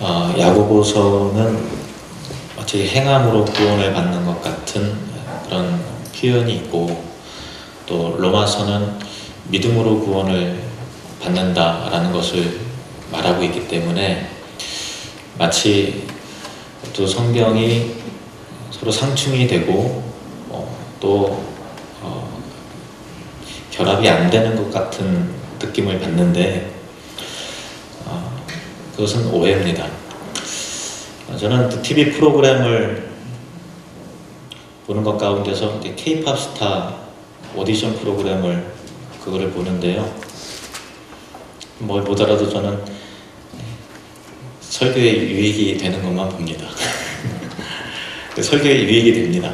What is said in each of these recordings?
야고보서는 마치 행함으로 구원을 받는 것 같은 그런 표현이 있고, 또 로마서는 믿음으로 구원을 받는다라는 것을 말하고 있기 때문에 마치 두 성경이 서로 상충이 되고 또 결합이 안 되는 것 같은 느낌을 받는데 그것은 오해입니다. 저는 TV 프로그램을 보는 것 가운데서 K-팝 스타 오디션 프로그램을 그거를 보는데요. 뭘 보더라도 저는 설교에 유익이 되는 것만 봅니다. 설교에 유익이 됩니다.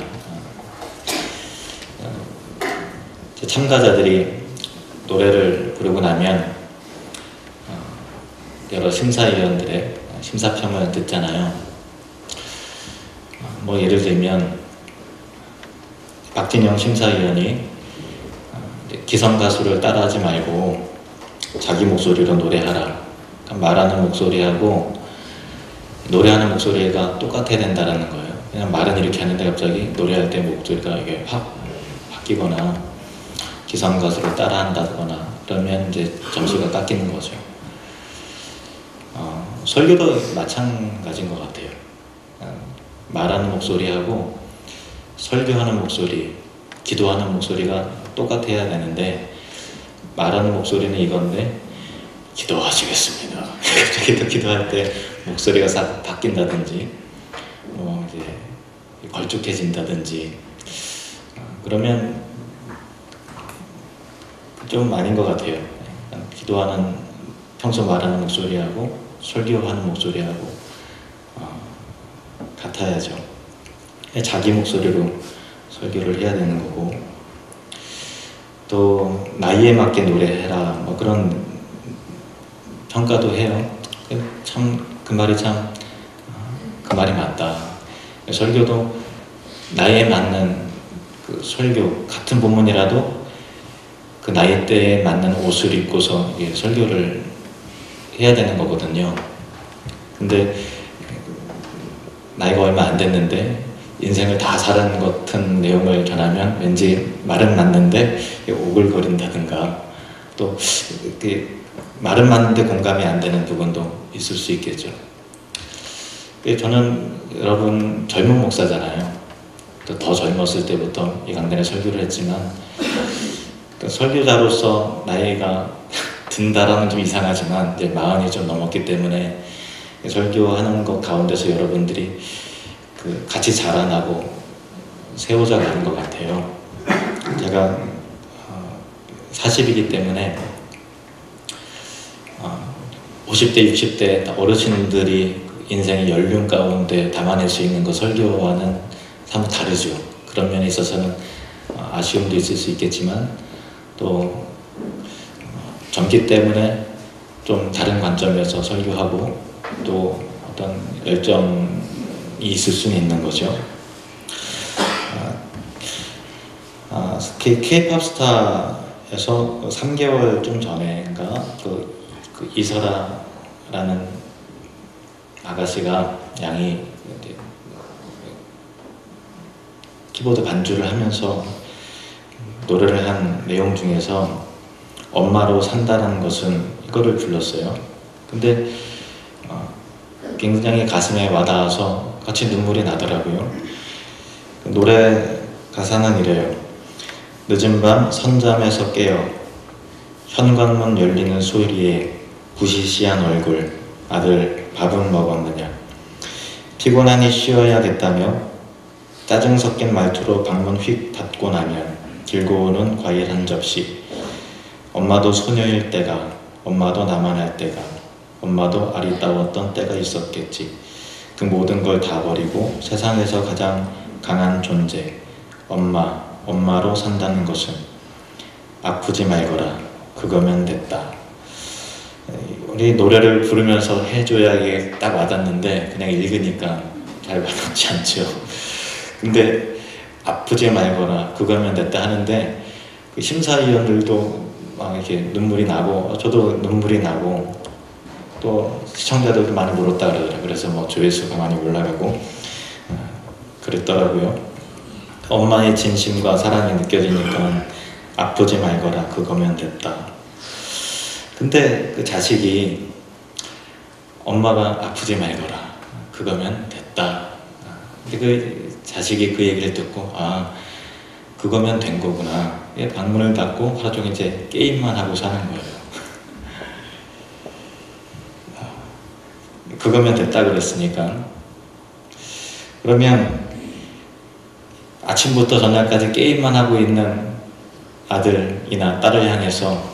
참가자들이 노래를 부르고 나면 여러 심사위원들의 심사평을 듣잖아요. 뭐 예를 들면 박진영 심사위원이 기성가수를 따라하지 말고 자기 목소리로 노래하라. 말하는 목소리하고 노래하는 목소리가 똑같아야 된다는 거예요. 그냥 말은 이렇게 하는데 갑자기 노래할 때 목소리가 이게 확 바뀌거나 기성가수를 따라한다거나 그러면 이제 점수가 깎이는 거죠. 설교도 마찬가지인 것 같아요. 말하는 목소리하고 설교하는 목소리, 기도하는 목소리가 똑같아야 되는데 말하는 목소리는 이건데 기도하시겠습니다. 갑자기 기도할 때 목소리가 싹 바뀐다든지 이제 걸쭉해진다든지 그러면 좀 아닌 것 같아요. 기도하는 평소 말하는 목소리하고 설교하는 목소리하고 같아야죠. 자기 목소리로 설교를 해야 되는 거고, 또 나이에 맞게 노래해라 뭐 그런 평가도 해요. 참 그 말이 그 말이 맞다. 설교도 나이에 맞는 그 설교, 같은 본문이라도 그 나이대에 맞는 옷을 입고서 설교를 해야 되는 거거든요. 근데 나이가 얼마 안 됐는데 인생을 다 살은 것 같은 내용을 전하면 왠지 말은 맞는데 오글거린다든가 또 말은 맞는데 공감이 안 되는 부분도 있을 수 있겠죠. 저는 여러분 젊은 목사잖아요. 더 젊었을 때부터 이 강단에 설교를 했지만 설교자로서 나이가 든다라는 좀 이상하지만 이제 40이 좀 넘었기 때문에 설교하는 것 가운데서 여러분들이 같이 자라나고 세워져 가는 것 같아요. 제가 40이기 때문에 50대, 60대 어르신들이 인생의 연륜 가운데 담아낼 수 있는 거 설교와는 사뭇 다르죠. 그런 면에 있어서는 아쉬움도 있을 수 있겠지만 또 젊기 때문에 좀 다른 관점에서 설교하고 또 어떤 열정이 있을 수는 있는 거죠. K-팝 스타에서 3개월 좀 전에인가 그 이설아라는 아가씨가 양이 키보드 반주를 하면서 노래를 한 내용 중에서 엄마로 산다는 것은 이거를 불렀어요. 근데 굉장히 가슴에 와닿아서 같이 눈물이 나더라고요. 노래 가사는 이래요. 늦은 밤 선잠에서 깨어 현관문 열리는 소리에 부시시한 얼굴 아들 밥은 먹었느냐 피곤하니 쉬어야겠다며 짜증 섞인 말투로 방문 휙 닫고 나면 들고 오는 과일 한 접시 엄마도 소녀일 때가 엄마도 나만 할 때가 엄마도 아리따웠던 때가 있었겠지. 그 모든 걸 다 버리고 세상에서 가장 강한 존재 엄마로 산다는 것은 아프지 말거라 그거면 됐다. 우리 노래를 부르면서 해줘야 이게 딱 와닿는데 그냥 읽으니까 잘 와닿지 않죠. 근데 아프지 말거라 그거면 됐다 하는데 그 심사위원들도 막 이렇게 눈물이 나고 저도 눈물이 나고 또 시청자들도 많이 물었다 그러더라고요. 그래서 뭐 조회수가 많이 올라가고 그랬더라고요. 엄마의 진심과 사랑이 느껴지니까 아프지 말거라, 그거면 됐다. 근데 그 자식이 엄마가 아프지 말거라, 그거면 됐다. 근데 그 자식이 그 얘기를 듣고 그거면 된 거구나. 방문을 닫고 하루 종일 이제 게임만 하고 사는 거예요. 그거면 됐다 그랬으니까. 그러면 아침부터 저녁까지 게임만 하고 있는 아들이나 딸을 향해서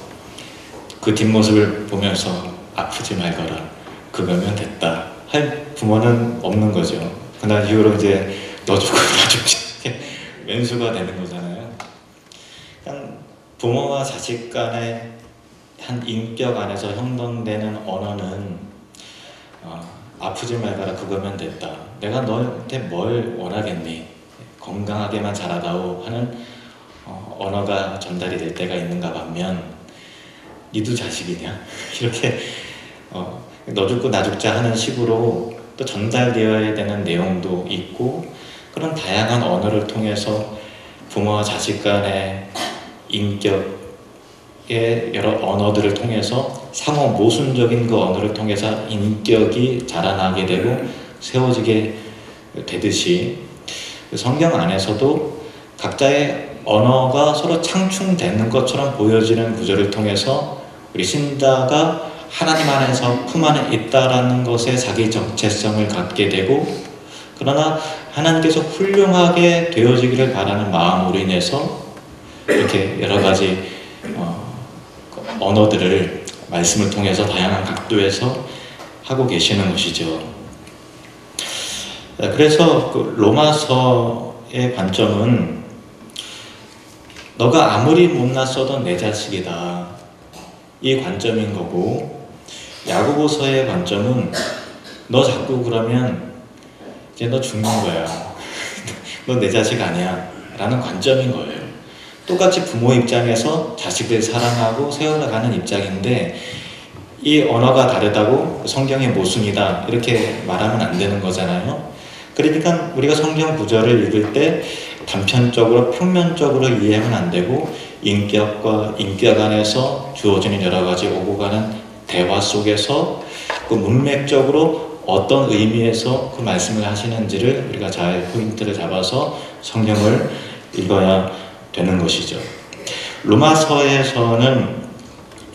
그 뒷모습을 보면서 아프지 말거라, 그거면 됐다 할 부모는 없는 거죠. 그날 이후로 이제 너 죽고 나 죽지 왼수가 되는 거잖아요. 그냥 부모와 자식 간의 한 인격 안에서 형성되는 언어는 아프지 말거라, 그거면 됐다. 내가 너한테 뭘 원하겠니? 건강하게만 자라다오 하는 언어가 전달이 될 때가 있는가 반면, 니도 자식이냐? 이렇게 너 죽고 나 죽자 하는 식으로 또 전달되어야 되는 내용도 있고, 그런 다양한 언어를 통해서 부모와 자식 간의 인격의 여러 언어들을 통해서 상호 모순적인 그 언어를 통해서 인격이 자라나게 되고 세워지게 되듯이, 성경 안에서도 각자의 언어가 서로 창충되는 것처럼 보여지는 구절을 통해서 우리 신자가 하나님 안에서 품 안에 있다라는 것에 자기 정체성을 갖게 되고, 그러나 하나님께서 훌륭하게 되어지기를 바라는 마음으로 인해서 이렇게 여러 가지 언어들을 말씀을 통해서 다양한 각도에서 하고 계시는 것이죠. 그래서 그 로마서의 관점은 너가 아무리 못났어도 내 자식이다, 이 관점인 거고, 야고보서의 관점은 너 자꾸 그러면 이제 너 죽는 거야, 너 내 자식 아니야 라는 관점인 거예요. 똑같이 부모 입장에서 자식을 사랑하고 세워나가는 입장인데, 이 언어가 다르다고 성경의 모순이다 이렇게 말하면 안 되는 거잖아요. 그러니까 우리가 성경 구절을 읽을 때 단편적으로 평면적으로 이해하면 안 되고, 인격과 인격 안에서 주어지는 여러 가지 오고 가는 대화 속에서 그 문맥적으로 어떤 의미에서 그 말씀을 하시는지를 우리가 잘 포인트를 잡아서 성경을 읽어야 되는 것이죠. 로마서에서는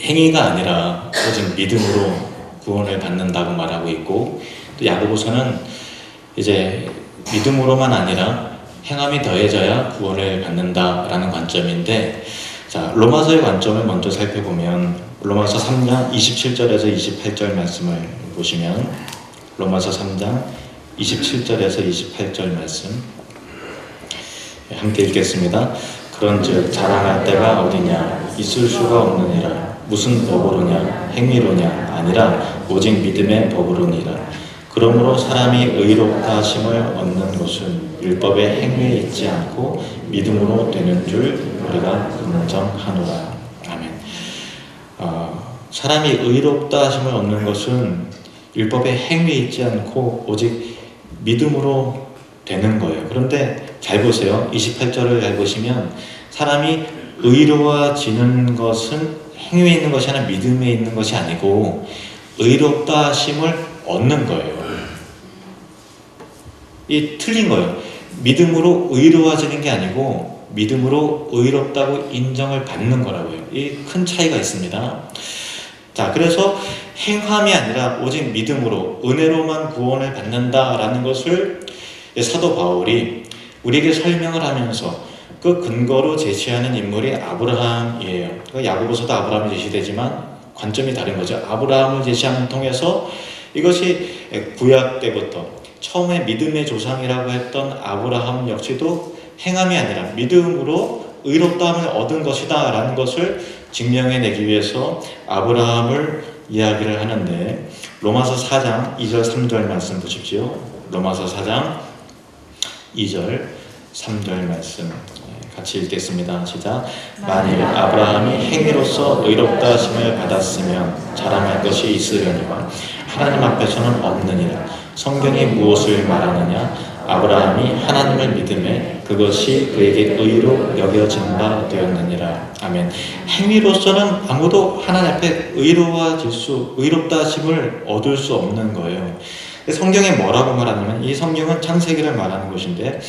행위가 아니라 오직 믿음으로 구원을 받는다고 말하고 있고, 또 야고보서는 이제 믿음으로만 아니라 행함이 더해져야 구원을 받는다라는 관점인데, 자, 로마서의 관점을 먼저 살펴보면 로마서 3장 27절에서 28절 말씀을 보시면, 로마서 3장 27절에서 28절 말씀 함께 읽겠습니다. 그런즉 자랑할 때가 어디냐? 있을 수가 없느니라. 무슨 법으로냐? 행위로냐? 아니라 오직 믿음의 법으로니라. 그러므로 사람이 의롭다 하심을 얻는 것은 율법의 행위에 있지 않고 믿음으로 되는 줄 우리가 인정하노라. 아멘. 사람이 의롭다 하심을 얻는 것은 율법의 행위에 있지 않고 오직 믿음으로 되는 거예요. 그런데 잘 보세요. 28절을 잘 보시면 사람이 의로워지는 것은 행위에 있는 것이 아니라 믿음에 있는 것이 아니고 의롭다 하심을 얻는 거예요. 이 틀린 거예요. 믿음으로 의로워지는 게 아니고 믿음으로 의롭다고 인정을 받는 거라고요. 이 큰 차이가 있습니다. 자, 그래서 행함이 아니라 오직 믿음으로 은혜로만 구원을 받는다라는 것을 사도 바울이 우리에게 설명을 하면서 그 근거로 제시하는 인물이 아브라함이에요. 야고보서도 아브라함이 제시되지만 관점이 다른 거죠. 아브라함을 제시하는 통해서 이것이 구약 때부터 처음에 믿음의 조상이라고 했던 아브라함 역시도 행함이 아니라 믿음으로 의롭다함을 얻은 것이다 라는 것을 증명해내기 위해서 아브라함을 이야기를 하는데, 로마서 4장 2절 3절 말씀 보십시오. 로마서 4장 2절 3절 말씀 같이 읽겠습니다. 시작. 만일 아브라함이 행위로서 의롭다 하심을 받았으면 자랑할 것이 있으려니와 하나님 앞에서는 없느니라. 성경이 무엇을 말하느냐? 아브라함이 하나님을 믿음에 그것이 그에게 의로 여겨진 바 되었느니라. 아멘. 행위로서는 아무도 하나님 앞에 의롭다 하심을 얻을 수 없는 거예요. 성경에 뭐라고 말하냐면, 이 성경은 창세기를 말하는 것인데,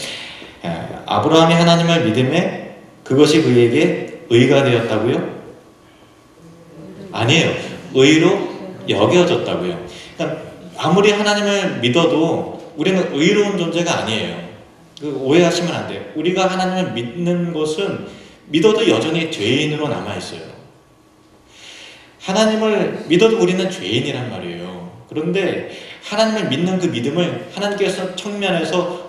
아브라함이 하나님을 믿음에 그것이 그에게 의가 되었다고요? 아니에요. 의로 여겨졌다고요. 그러니까 아무리 하나님을 믿어도 우리는 의로운 존재가 아니에요. 오해하시면 안 돼요. 우리가 하나님을 믿는 것은 믿어도 여전히 죄인으로 남아있어요. 하나님을 믿어도 우리는 죄인이란 말이에요. 그런데 하나님을 믿는 그 믿음을 하나님께서 청면에서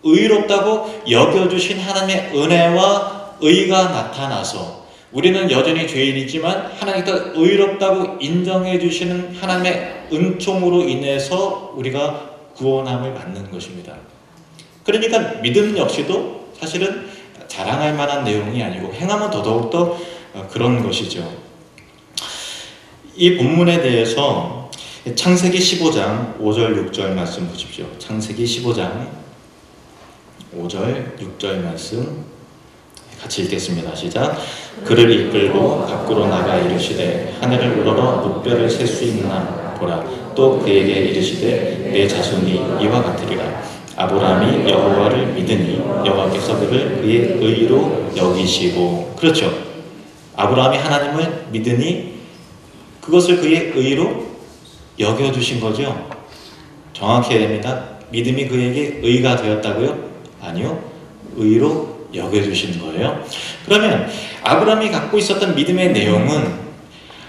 의롭다고 여겨주신 하나님의 은혜와 의가 나타나서 우리는 여전히 죄인이지만 하나님께서 의롭다고 인정해 주시는 하나님의 은총으로 인해서 우리가 구원함을 받는 것입니다. 그러니까 믿음 역시도 사실은 자랑할 만한 내용이 아니고 행하면 더더욱더 그런 것이죠. 이 본문에 대해서 창세기 15장 5절 6절 말씀 보십시오. 창세기 15장 5절 6절 말씀 같이 읽겠습니다. 시작. 그를 이끌고 밖으로 나가 이르시되 하늘을 우러러 뭇별을 셀 수 있나 보라. 또 그에게 이르시되 내 자손이 이와 같으리라. 아브라함이 여호와를 믿으니 여호와께서 그를 그의 의로 여기시고. 그렇죠. 아브라함이 하나님을 믿으니 그것을 그의 의로 여겨주신 거죠. 정확해야 됩니다. 믿음이 그에게 의가 되었다고요? 아니요. 의로 여겨주신 거예요. 그러면 아브라함이 갖고 있었던 믿음의 내용은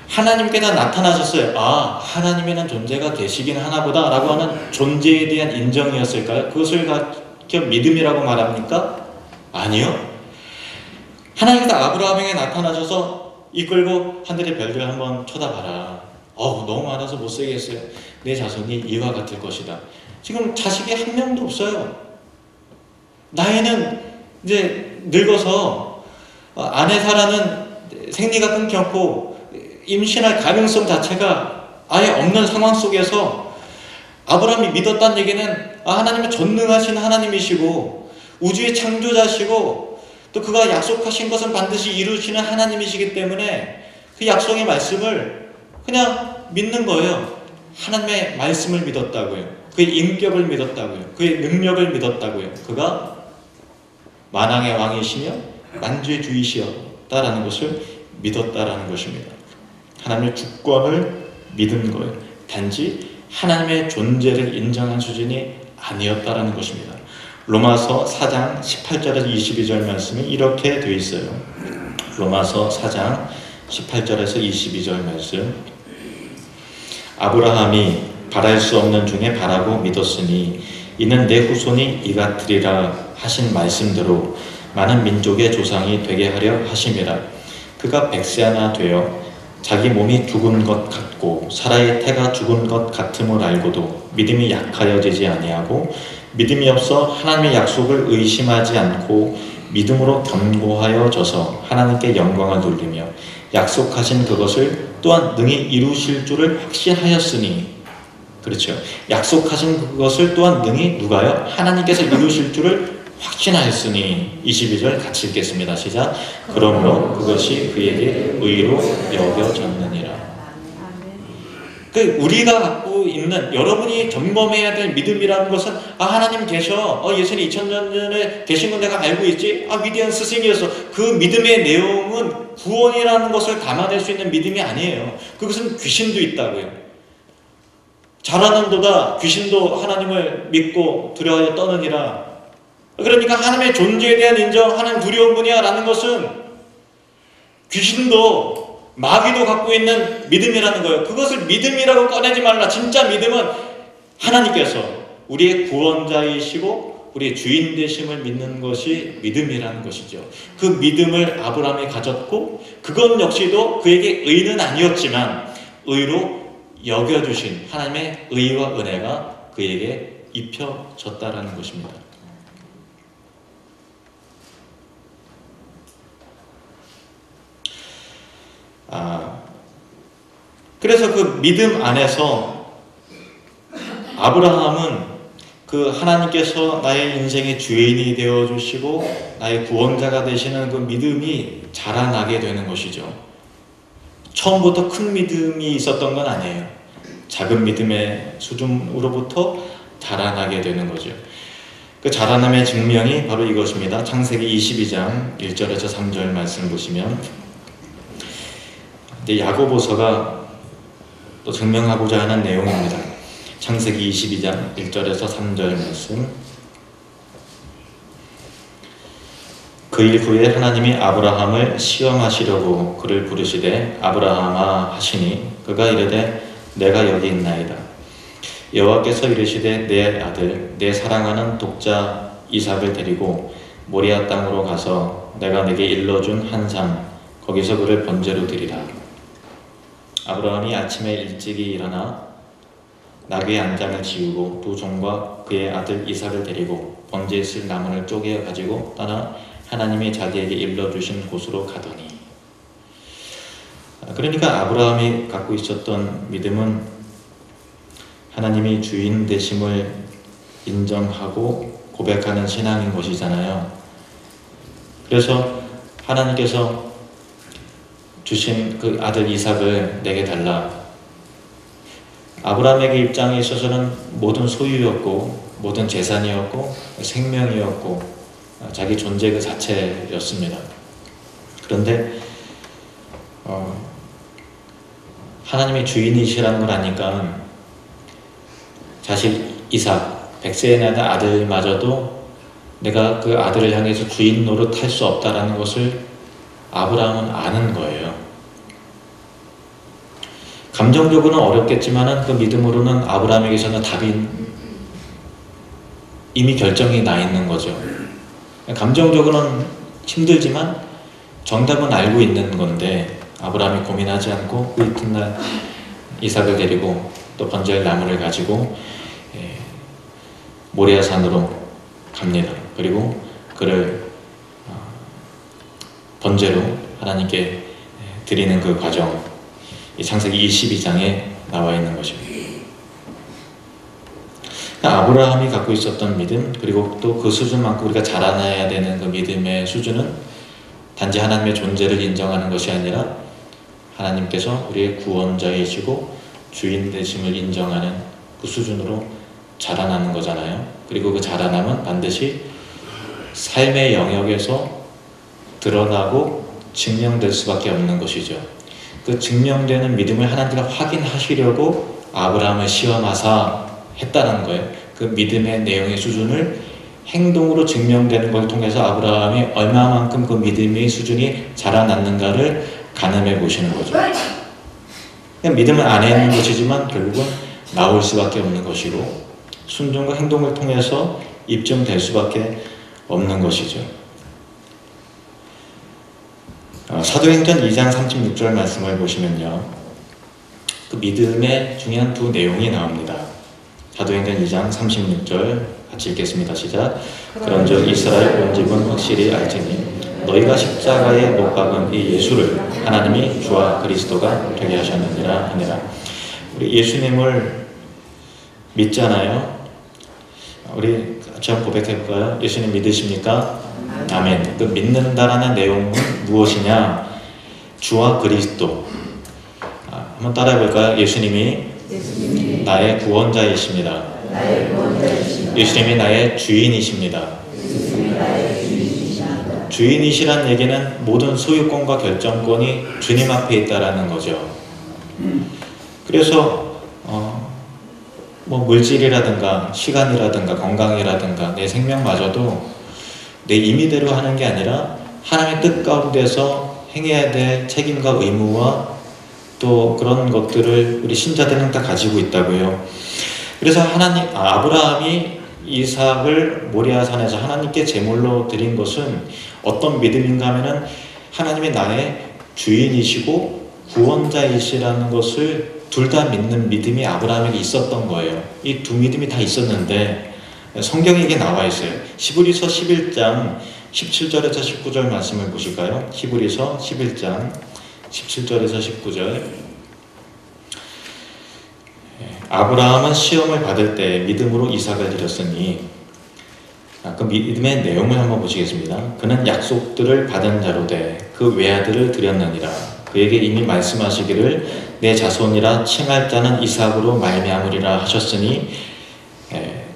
하나님께서 나타나셨어요. 아, 하나님이라는 존재가 계시긴 하나보다 라고 하는 존재에 대한 인정이었을까요? 그것을 가지고 믿음이라고 말합니까? 아니요. 하나님께서 아브라함에게 나타나셔서 이끌고 하늘의 별들 한번 쳐다봐라. 너무 많아서 못 살겠어요. 내 자손이 이와 같을 것이다. 지금 자식이 한 명도 없어요. 나이는 이제 늙어서 아내 사라는 생리가 끊겼고 임신할 가능성 자체가 아예 없는 상황 속에서 아브라함이 믿었다는 얘기는 하나님은 전능하신 하나님이시고 우주의 창조자시고 또 그가 약속하신 것은 반드시 이루시는 하나님이시기 때문에 그 약속의 말씀을 그냥 믿는 거예요. 하나님의 말씀을 믿었다고요. 그의 인격을 믿었다고요. 그의 능력을 믿었다고요. 그가 만왕의 왕이시며 만주의 주이시였다라는 것을 믿었다라는 것입니다. 하나님의 주권을 믿은 거예요. 단지 하나님의 존재를 인정한 수준이 아니었다라는 것입니다. 로마서 4장 18절에서 22절 말씀이 이렇게 되어 있어요. 로마서 4장 18절에서 22절 말씀. 아브라함이 바랄 수 없는 중에 바라고 믿었으니 이는 내 후손이 이같으리라 하신 말씀대로 많은 민족의 조상이 되게 하려 하심이라. 그가 100세 하나 되어 자기 몸이 죽은 것 같고 사라의 태가 죽은 것 같음을 알고도 믿음이 약하여지지 아니하고 믿음이 없어 하나님의 약속을 의심하지 않고 믿음으로 견고하여져서 하나님께 영광을 돌리며 약속하신 그것을 또한 능히 이루실 줄을 확신하였으니. 그렇죠. 약속하신 그것을 또한 능히 누가요? 하나님께서 이루실 줄을 확신하였으니. 22절 같이 읽겠습니다. 시작. 그러므로 그것이 그에게 의로 여겨졌느니라. 우리가 갖고 있는, 여러분이 점검해야 될 믿음이라는 것은 하나님 계셔. 예수님 2000년 전에 계신 건 내가 알고 있지. 위대한 스승이었어. 그 믿음의 내용은 구원이라는 것을 담아낼 수 있는 믿음이 아니에요. 그것은 귀신도 있다고요. 잘하는도다 귀신도 하나님을 믿고 두려워하여 떠느니라. 그러니까 하나님의 존재에 대한 인정, 하나님 두려운 분이야 라는 것은 귀신도 마귀도 갖고 있는 믿음이라는 거예요. 그것을 믿음이라고 꺼내지 말라. 진짜 믿음은 하나님께서 우리의 구원자이시고 우리의 주인 되심을 믿는 것이 믿음이라는 것이죠. 그 믿음을 아브라함이 가졌고 그것 역시도 그에게 의는 아니었지만 의로 여겨주신 하나님의 의와 은혜가 그에게 입혀졌다라는 것입니다. 그래서 그 믿음 안에서 아브라함은 그 하나님께서 나의 인생의 주인이 되어 주시고 나의 구원자가 되시는 그 믿음이 자라나게 되는 것이죠. 처음부터 큰 믿음이 있었던 건 아니에요. 작은 믿음의 수준으로부터 자라나게 되는 거죠. 그 자라남의 증명이 바로 이것입니다. 창세기 22장 1절에서 3절 말씀 보시면, 야고보서가 또 증명하고자 하는 내용입니다. 창세기 22장 1절에서 3절 말씀. 그 일 후에 하나님이 아브라함을 시험하시려고 그를 부르시되 아브라함아 하시니 그가 이르되 내가 여기 있나이다. 여호와께서 이르시되 내 아들 내 사랑하는 독자 이삭을 데리고 모리아 땅으로 가서 내가 내게 일러준 한 산 거기서 그를 번제로 드리라. 아브라함이 아침에 일찍이 일어나 나귀의 안장을 지우고 두 종과 그의 아들 이삭을 데리고 번제에 쓸 나무를 쪼개 가지고 떠나 하나님이 자기에게 일러주신 곳으로 가더니. 그러니까 아브라함이 갖고 있었던 믿음은 하나님이 주인 되심을 인정하고 고백하는 신앙인 것이잖아요. 그래서 하나님께서 주신 그 아들 이삭을 내게 달라. 아브라함에게 입장에 있어서는 모든 소유였고 모든 재산이었고 생명이었고 자기 존재 그 자체였습니다. 그런데 하나님이 주인이시라는 걸 아니까 자식 이삭 100세에 낳은 아들마저도 내가 그 아들을 향해서 주인 노릇할 수 없다라는 것을 아브라함은 아는 거예요. 감정적으로는 어렵겠지만 그 믿음으로는 아브라함에게서는 답이 이미 결정이 나 있는 거죠. 감정적으로는 힘들지만 정답은 알고 있는 건데 아브라함이 고민하지 않고 그 이튿날 이삭을 데리고 또 번제할 나무를 가지고 모리아산으로 갑니다. 그리고 그를 번제로 하나님께 드리는 그 과정, 이 창세기 22장에 나와 있는 것입니다. 아브라함이 갖고 있었던 믿음, 그리고 또 그 수준만큼 우리가 자라나야 되는 그 믿음의 수준은 단지 하나님의 존재를 인정하는 것이 아니라 하나님께서 우리의 구원자이시고 주인 되심을 인정하는 그 수준으로 자라나는 거잖아요. 그리고 그 자라남은 반드시 삶의 영역에서 드러나고 증명될 수밖에 없는 것이죠. 그 증명되는 믿음을 하나님께서 확인하시려고 아브라함을 시험하사 했다는 거예요. 그 믿음의 내용의 수준을 행동으로 증명되는 것을 통해서 아브라함이 얼마만큼 그 믿음의 수준이 자라났는가를 가늠해 보시는 거죠. 그냥 믿음은 안에 있는 것이지만 결국은 나올 수밖에 없는 것이고 순종과 행동을 통해서 입증될 수밖에 없는 것이죠. 사도행전 2장 36절 말씀을 보시면요, 그 믿음의 중요한 두 내용이 나옵니다. 사도행전 2장 36절 같이 읽겠습니다. 시작. 그런즉 이스라엘 온 집은 확실히 알지니 너희가 십자가에 못 박은 이 예수를 하나님이 주와 그리스도가 되게 하셨느니라 하니라. 우리 예수님을 믿잖아요. 우리 같이 한번 고백해볼까요? 예수님 믿으십니까? 아멘. 그 믿는다라는 내용은 무엇이냐? 주와 그리스도. 한번 따라해볼까요? 예수님이 나의 구원자이십니다. 예수님이 나의 주인이십니다. 주인이시란 얘기는 모든 소유권과 결정권이 주님 앞에 있다라는 거죠. 그래서 뭐 물질이라든가 시간이라든가 건강이라든가 내 생명마저도 내 임의대로 하는 게 아니라 하나님의 뜻 가운데서 행해야 될 책임과 의무와 또 그런 것들을 우리 신자들은 다 가지고 있다고요. 그래서 아브라함이 이삭을 모리아산에서 하나님께 제물로 드린 것은 어떤 믿음인가 하면은 하나님이 나의 주인이시고 구원자이시라는 것을 둘 다 믿는 믿음이 아브라함에게 있었던 거예요. 이 두 믿음이 다 있었는데 성경에 이게 나와 있어요. 히브리서 11장 17절에서 19절 말씀을 보실까요? 히브리서 11장 17절에서 19절. 아브라함은 시험을 받을 때 믿음으로 이삭을 드렸으니, 그 믿음의 내용을 한번 보시겠습니다. 그는 약속들을 받은 자로 돼 그 외아들을 드렸느니라. 그에게 이미 말씀하시기를 내 자손이라 칭할 자는 이삭으로 말미암으리라 하셨으니,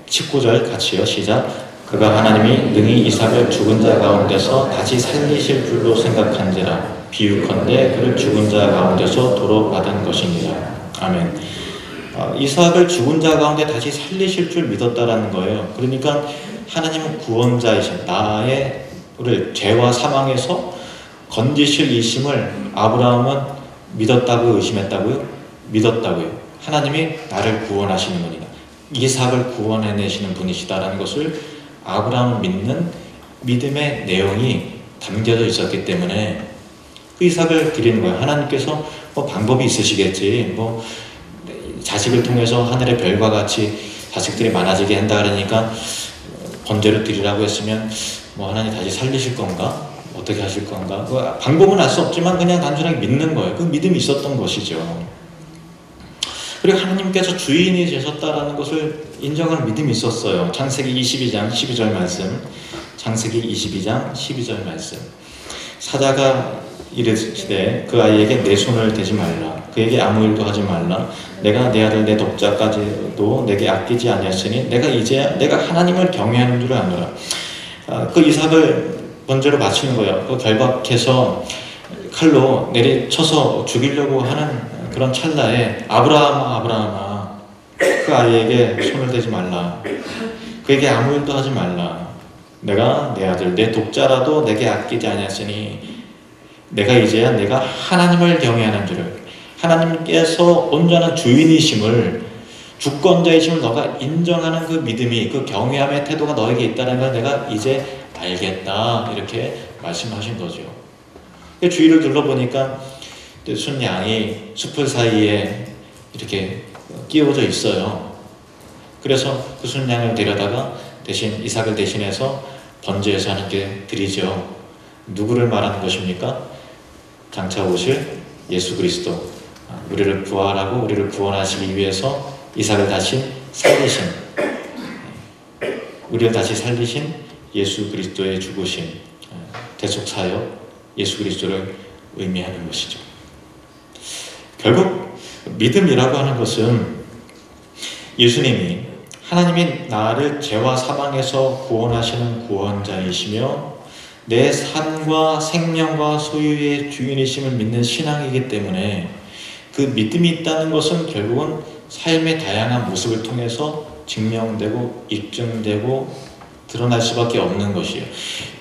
19절 같이요. 시작. 그가 하나님이 능히 이삭을 죽은 자 가운데서 다시 살리실 줄로 생각한지라. 비유컨대 그를 죽은 자 가운데서 도로 받은 것이니라. 아멘. 이삭을 죽은 자 가운데 다시 살리실 줄 믿었다라는 거예요. 그러니까 하나님은 구원자이신, 나를 죄와 사망에서 건지실 이심을 아브라함은 믿었다고 의심했다고요? 믿었다고요. 하나님이 나를 구원하시는 분이다, 이삭을 구원해내시는 분이시다라는 것을 아브라함은 믿는 믿음의 내용이 담겨져 있었기 때문에 그 이삭을 드리는 거예요. 하나님께서 방법이 있으시겠지, 자식을 통해서 하늘의 별과 같이 자식들이 많아지게 한다 그러니까 번제를 드리라고 했으면 하나님 다시 살리실 건가? 어떻게 하실 건가? 방법은 알 수 없지만 그냥 단순하게 믿는 거예요. 그 믿음이 있었던 것이죠. 그리고 하나님께서 주인이 되셨다라는 것을 인정하는 믿음이 있었어요. 창세기 22장 12절 말씀. 창세기 22장 12절 말씀. 사자가 이르시되 그 아이에게 내 손을 대지 말라. 그에게 아무 일도 하지 말라. 내가 내 아들 내 독자까지도 내게 아끼지 아니하였으니 내가 하나님을 경외하는 줄을 아노라. 그 이삭을 번제로 바치는 거예요. 그 결박해서 칼로 내리쳐서 죽이려고 하는 그런 찰나에 아브라함아 그 아이에게 손을 대지 말라. 그에게 아무 일도 하지 말라. 내가 내 아들 내 독자라도 내게 아끼지 아니하였으니 내가 하나님을 경외하는 줄을, 하나님께서 온전한 주인이심을, 주권자이심을 너가 인정하는 그 믿음이, 그 경외함의 태도가 너에게 있다는 걸 내가 이제 알겠다, 이렇게 말씀하신 거죠. 주위를 둘러보니까 순양이 숲을 사이에 이렇게 끼워져 있어요. 그래서 그 순양을 데려다가 대신 이삭을 대신해서 번제해서 하나님께 드리죠. 누구를 말하는 것입니까? 장차 오실 예수 그리스도, 우리를 부활하고 우리를 구원하시기 위해서 이삭을 다시 살리신, 우리를 다시 살리신 예수 그리스도의 죽으심, 대속사역 예수 그리스도를 의미하는 것이죠. 결국 믿음이라고 하는 것은 예수님이, 하나님이 나를 죄와 사망에서 구원하시는 구원자이시며 내 삶과 생명과 소유의 주인이심을 믿는 신앙이기 때문에, 그 믿음이 있다는 것은 결국은 삶의 다양한 모습을 통해서 증명되고 입증되고 드러날 수밖에 없는 것이에요.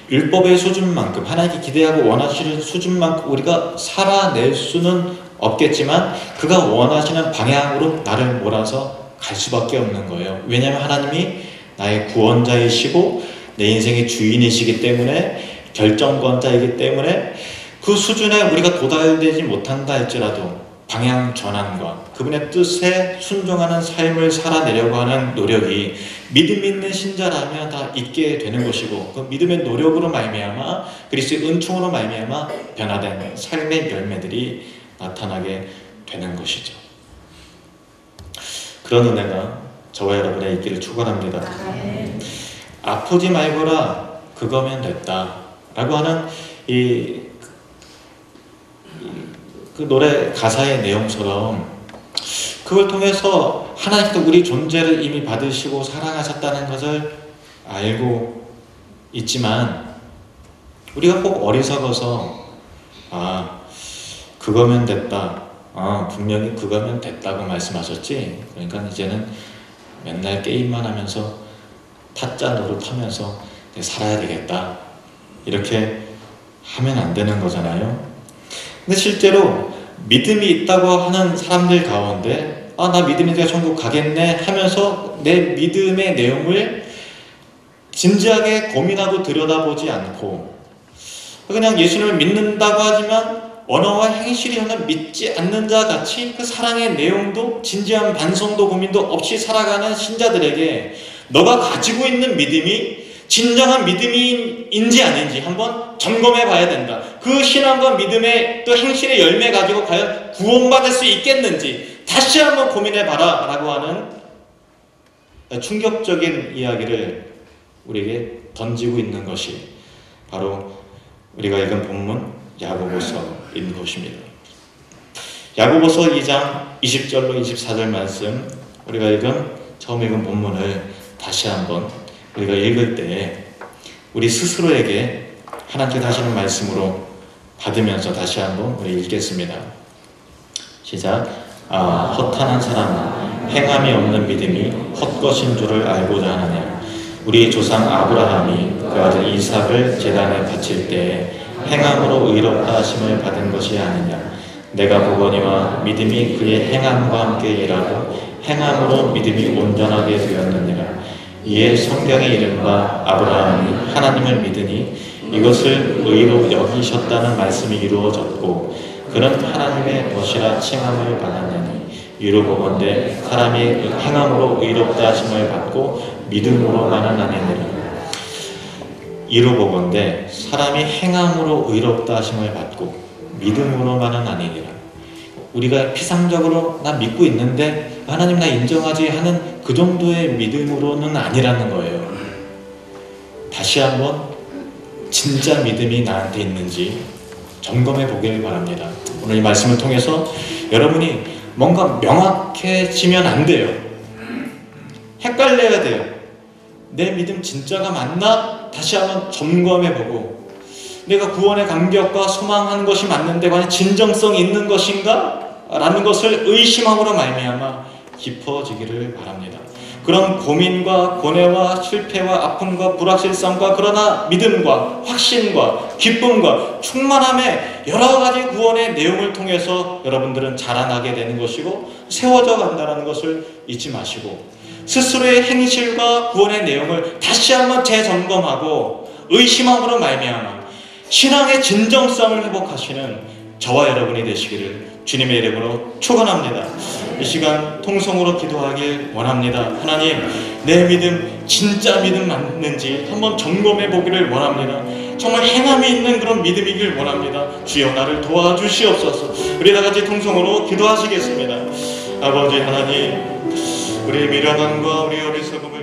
율법의 수준만큼, 하나님께 기대하고 원하시는 수준만큼 우리가 살아낼 수는 없겠지만 그가 원하시는 방향으로 나를 몰아서 갈 수밖에 없는 거예요. 왜냐하면 하나님이 나의 구원자이시고 내 인생의 주인이시기 때문에, 결정권자이기 때문에 그 수준에 우리가 도달되지 못한다 할지라도 방향 전환과 그분의 뜻에 순종하는 삶을 살아내려고 하는 노력이 믿음 있는 신자라면 다 있게 되는 것이고, 그 믿음의 노력으로 말미암아, 그리스도의 은총으로 말미암아 변화된 삶의 열매들이 나타나게 되는 것이죠. 그런 은혜가 저와 여러분의 있기를 축원합니다. 아프지 말거라, 그거면 됐다 라고 하는 그 노래 가사의 내용처럼, 그걸 통해서 하나님께서 우리 존재를 이미 받으시고 사랑하셨다는 것을 알고 있지만, 우리가 꼭 어리석어서 그거면 됐다, 분명히 그거면 됐다고 말씀하셨지, 그러니까 이제는 맨날 게임만 하면서 타짜 노릇하면서 살아야 되겠다, 이렇게 하면 안 되는 거잖아요. 근데 실제로 믿음이 있다고 하는 사람들 가운데 나 믿음이 있으니까 천국 가겠네 하면서 내 믿음의 내용을 진지하게 고민하고 들여다보지 않고, 그냥 예수님을 믿는다고 하지만 언어와 행실이는 믿지 않는 자 같이 그 사랑의 내용도 진지한 반성도 고민도 없이 살아가는 신자들에게 너가 가지고 있는 믿음이 진정한 믿음인지 아닌지 한번 점검해 봐야 된다. 그 신앙과 믿음의 또 행실의 열매 가지고 과연 구원받을 수 있겠는지 다시 한번 고민해 봐라 라고 하는 충격적인 이야기를 우리에게 던지고 있는 것이 바로 우리가 읽은 본문 야고보서인 것입니다. 야고보서 2장 20절로 24절 말씀, 우리가 처음 읽은 본문을 다시 한번 우리가 읽을 때 우리 스스로에게 하나님께서 하시는 말씀으로 받으면서 다시 한번 우리 읽겠습니다. 시작. 허탄한 사람은 행함이 없는 믿음이 헛것인 줄을 알고자 하느냐. 우리 조상 아브라함이 그 아들 이삭을 제단에 바칠 때 행함으로 의롭다 하심을 받은 것이 아니냐. 내가 보거니와 믿음이 그의 행함과 함께 일하고 행함으로 믿음이 온전하게 되었느니라. 이에 성경의 이른바 아브라함이 하나님을 믿으니 이것을 의로 여기셨다는 말씀이 이루어졌고 그는 하나님의 벗이라 칭함을 받았느니 이로 보건대 사람이 행함으로 의롭다 하심을 받고 믿음으로만은 아니니라. 이로 보건대 사람이 행함으로 의롭다 하심을 받고 믿음으로만은 아니니라. 우리가 피상적으로 나 믿고 있는데 하나님 나 인정하지 하는 그 정도의 믿음으로는 아니라는 거예요. 다시 한번 진짜 믿음이 나한테 있는지 점검해 보길 바랍니다. 오늘 이 말씀을 통해서 여러분이 뭔가 명확해지면 안 돼요. 헷갈려야 돼요. 내 믿음 진짜가 맞나? 다시 한번 점검해 보고 내가 구원의 감격과 소망하는 것이 맞는데 과연 진정성이 있는 것인가? 라는 것을 의심함으로 말미암아 깊어지기를 바랍니다. 그런 고민과 고뇌와 실패와 아픔과 불확실성과 그러나 믿음과 확신과 기쁨과 충만함의 여러 가지 구원의 내용을 통해서 여러분들은 자라나게 되는 것이고 세워져 간다는 것을 잊지 마시고 스스로의 행실과 구원의 내용을 다시 한번 재점검하고 의심함으로 말미암아 신앙의 진정성을 회복하시는 저와 여러분이 되시기를 주님의 이름으로 축원합니다. 이 시간 통성으로 기도하길 원합니다. 하나님, 내 믿음 진짜 믿음 맞는지 한번 점검해 보기를 원합니다. 정말 행함이 있는 그런 믿음이길 원합니다. 주여 나를 도와주시옵소서. 우리 다 같이 통성으로 기도하시겠습니다. 아버지 하나님, 우리의 미련함과 우리 어리석음을